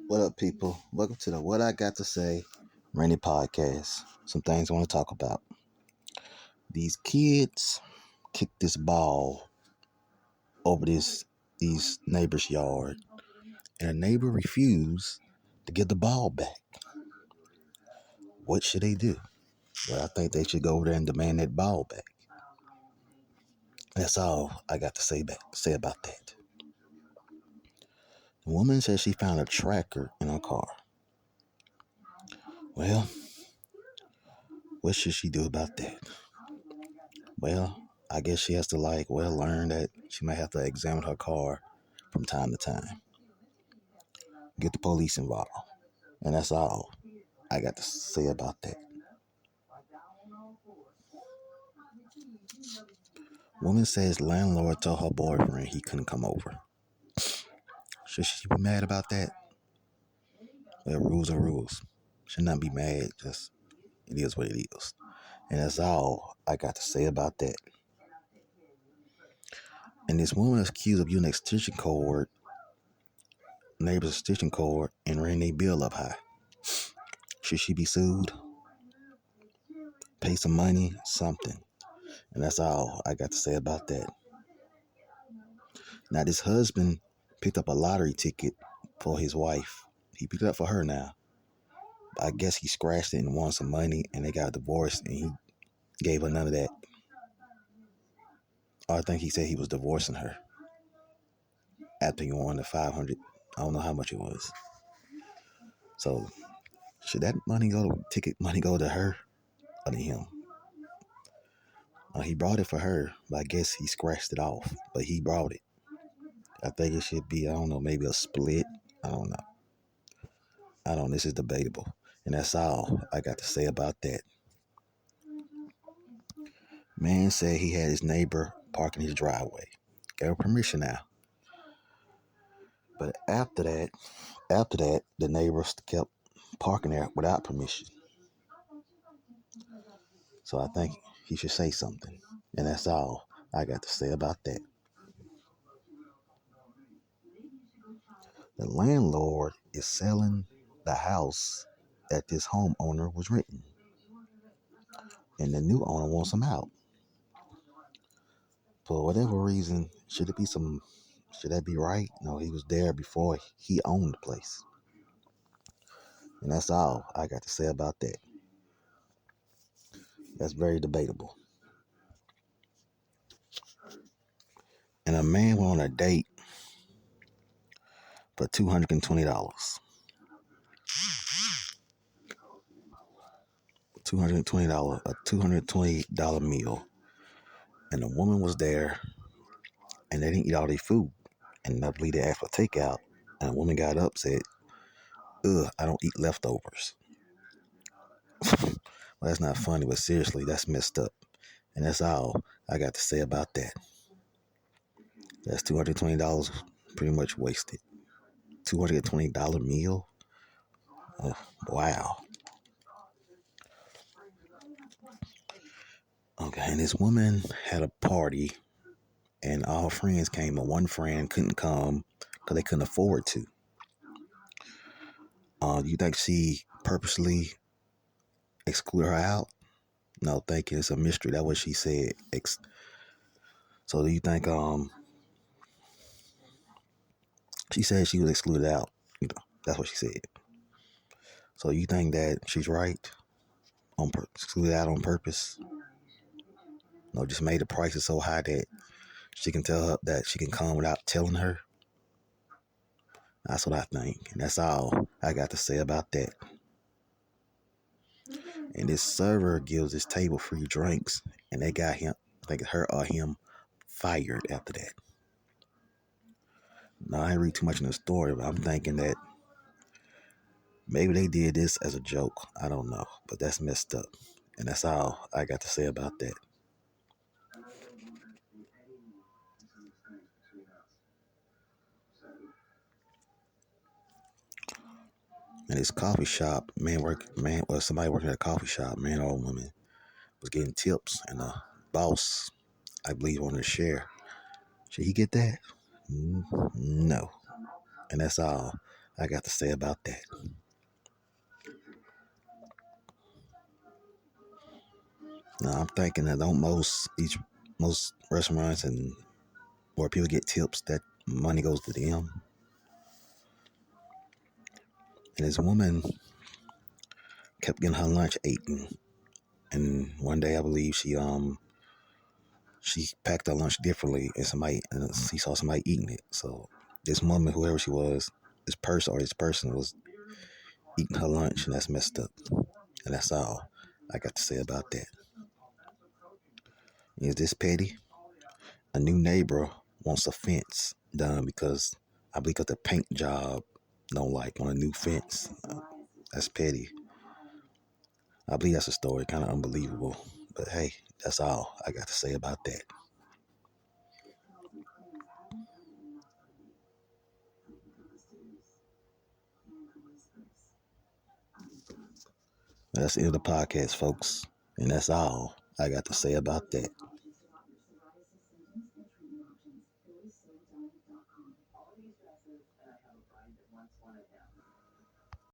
What up, people? Welcome to the What I Got to Say Rainy Podcast. Some things I want to talk about. These kids kicked this ball over these neighbor's yard, and a neighbor refused to give the ball back. What should they do? Well, I think they should go over there and demand that ball back. That's all I got to say about that. The woman says she found a tracker in her car. Well, what should she do about that? Well, I guess she has to learn that she might have to examine her car from time to time. Get the police involved. And that's all I got to say about that. Woman says landlord told her boyfriend he couldn't come over. Should she be mad about that? Well, rules are rules. Should not be mad, just it is what it is. And that's all I got to say about that. And this woman is accused of using neighbor's extension cord, and ran their bill up high. Should she be sued? Pay some money, something. And that's all I got to say about that. Now, this husband picked up a lottery ticket for his wife. He picked it up for her now. I guess he scratched it and won some money, and they got divorced, and he gave her none of that. Or I think he said he was divorcing her after he won the 500. I don't know how much it was. So, should that ticket money go to her or to him? He brought it for her, but I guess he scratched it off. But he brought it. I think it should be, I don't know, maybe a split. I don't know. This is debatable. And that's all I got to say about that. Man said he had his neighbor park in his driveway. Gave him permission now. But after that, the neighbors kept parking there without permission. So I think he should say something. And that's all I got to say about that. The landlord is selling the house that this homeowner was renting. And the new owner wants him out. For whatever reason, should that be right? No, he was there before he owned the place. And that's all I got to say about that. That's very debatable. And a man went on a date for $220. A $220 meal. And the woman was there, and they didn't eat all their food. And I believe they asked for takeout. And the woman got up and said, I don't eat leftovers. Well, that's not funny, but seriously, that's messed up. And that's all I got to say about that. That's $220 pretty much wasted. $220 meal? Wow. Okay, and this woman had a party, and all her friends came, but one friend couldn't come because they couldn't afford to. Do you think she purposely excluded her out? No, thank you. It's a mystery. That's what she said. So do you think she said she was excluded out? That's what she said. So you think that she's right? Excluded out on purpose? No, just made the prices so high that she can tell her that she can come without telling her? That's what I think. And that's all I got to say about that. And this server gives this table free drinks, and they got him, I think her or him, fired after that. Now, I didn't read too much in the story, but I'm thinking that maybe they did this as a joke. I don't know, but that's messed up. And that's all I got to say about that. In this coffee shop, somebody working at a coffee shop, man or woman, was getting tips, and the boss, I believe, wanted to share. Should he get that? No. And that's all I got to say about that. Now I'm thinking that don't most restaurants and where people get tips, that money goes to them. And this woman kept getting her lunch eaten, and one day I believe she packed her lunch differently, and she saw somebody eating it. So this woman, whoever she was, this person was eating her lunch, and that's messed up. And that's all I got to say about that. Is this petty? A new neighbor wants a fence done because I believe 'cause the paint job don't like on a new fence. That's petty. I believe that's a story, kind of unbelievable. But hey, that's all I got to say about that. That's the end of the podcast, folks. And that's all I got to say about that.